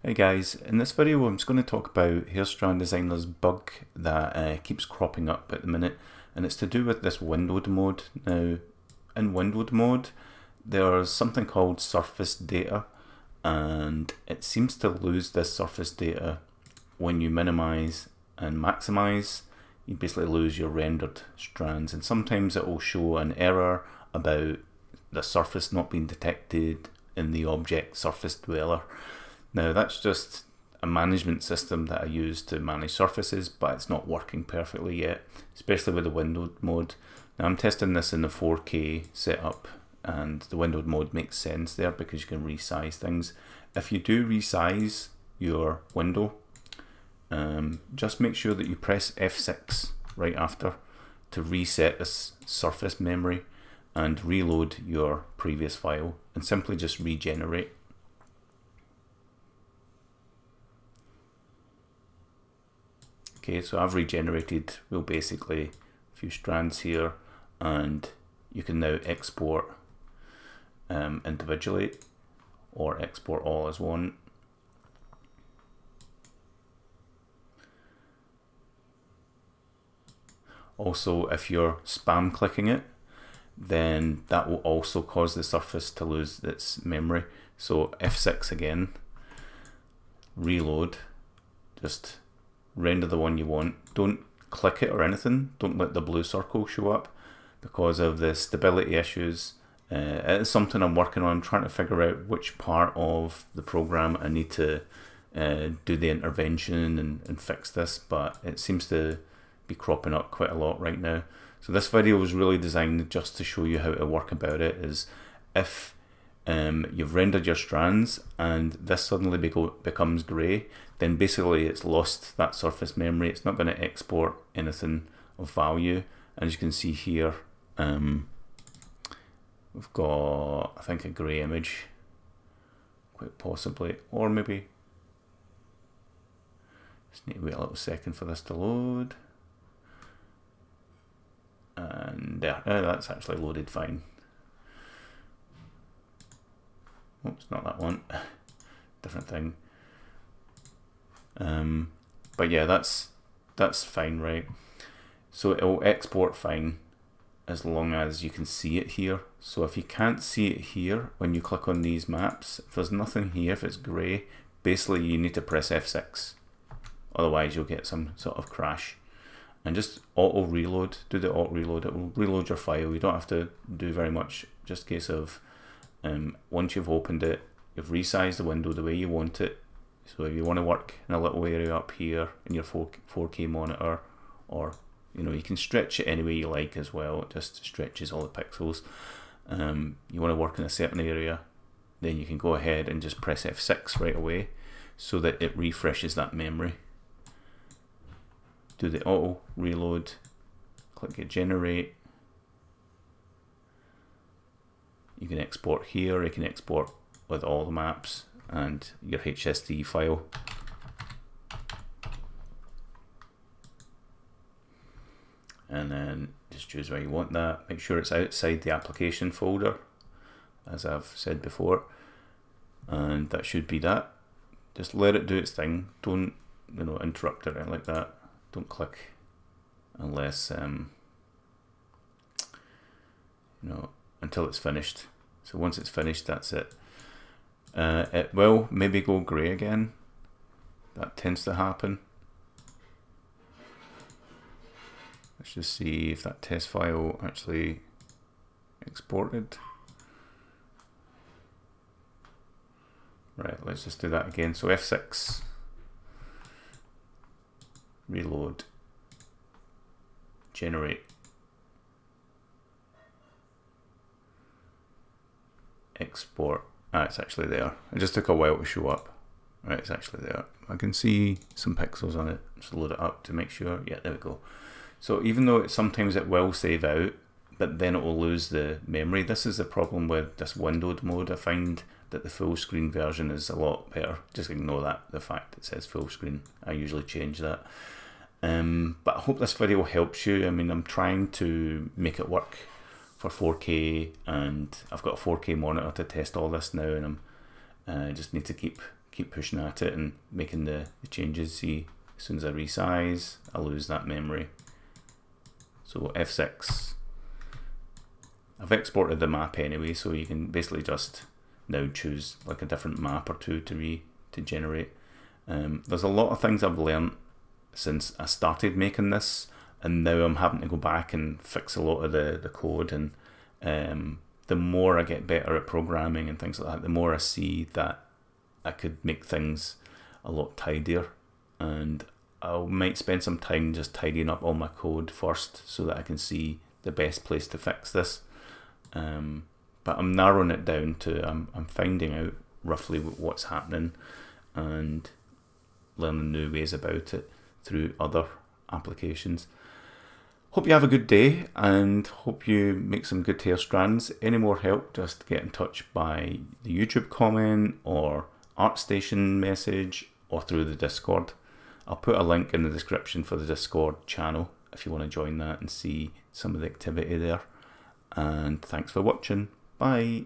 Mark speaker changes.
Speaker 1: Hey guys, in this video I'm just going to talk about Hairstrand Designer's bug that keeps cropping up at the minute, and it's to do with this windowed mode. Now, in windowed mode there's something called surface data, and it seems to lose this surface data when you minimize and maximize. You basically lose your rendered strands, and sometimes it will show an error about the surface not being detected in the object surface dweller. Now that's just a management system that I use to manage surfaces, but it's not working perfectly yet, especially with the windowed mode. Now I'm testing this in the 4K setup, and the windowed mode makes sense there because you can resize things. If you do resize your window, just make sure that you press F6 right after to reset this surface memory and reload your previous file, and simply just regenerate. Okay, so I've regenerated, well, basically a few strands here, and you can now export individually or export all as one. Also, if you're spam clicking it, then that will also cause the surface to lose its memory. So F6 again, reload, just render the one you want. Don't click it or anything. Don't let the blue circle show up because of the stability issues. It is something I'm working on. I'm trying to figure out which part of the program I need to do the intervention and fix this, but it seems to be cropping up quite a lot right now. So this video was really designed just to show you how to work about it. Is if you've rendered your strands and this suddenly becomes grey, then basically it's lost that surface memory. It's not going to export anything of value. And as you can see here, we've got, I think, a grey image, quite possibly, or maybe just need to wait a little second for this to load. And that's actually loaded fine. Oops, not that one, different thing. But yeah, that's fine, right? So it will export fine as long as you can see it here. So if you can't see it here when you click on these maps, if there's nothing here, if it's grey, basically you need to press F6. Otherwise you'll get some sort of crash. And just auto reload, do the auto reload, it will reload your file. You don't have to do very much, just a case of once you've opened it, you've resized the window the way you want it. So if you want to work in a little area up here in your 4K monitor, or you can stretch it any way you like as well, it just stretches all the pixels. You want to work in a certain area, then you can go ahead and just press F6 right away so that it refreshes that memory. Do the auto reload, click get generate. You can export here, you can export with all the maps and your HSD file. And then just choose where you want that. Make sure it's outside the application folder, as I've said before. And that should be that. Just let it do its thing. Don't interrupt it or anything like that. Don't click unless until it's finished. So once it's finished, that's it. It will maybe go grey again. That tends to happen. Let's just see if that test file actually exported. Right, let's just do that again. So F6. Reload, generate, export. It's actually there. It just took a while to show up. Right, it's actually there. I can see some pixels on it. Just load it up to make sure. Yeah, there we go. So even though sometimes it will save out, but then it will lose the memory. This is the problem with this windowed mode. I find that the full screen version is a lot better. Just ignore that, the fact it says full screen. I usually change that. But I hope this video helps you. I mean, I'm trying to make it work for 4K, and I've got a 4K monitor to test all this now, and I just need to keep keep pushing at it and making the changes. See, as soon as I resize, I lose that memory. So F6. I've exported the map anyway, so you can basically just now choose like a different map or two to generate. There's a lot of things I've learned since I started making this, and now I'm having to go back and fix a lot of the code, and the more I get better at programming and things like that, the more I see that I could make things a lot tidier, and I might spend some time just tidying up all my code first so that I can see the best place to fix this. But I'm narrowing it down to I'm finding out roughly what's happening and learning new ways about it through other applications. Hope you have a good day and hope you make some good hair strands. Any more help, just get in touch by the YouTube comment or ArtStation message or through the Discord. I'll put a link in the description for the Discord channel if you want to join that and see some of the activity there. And thanks for watching. Bye.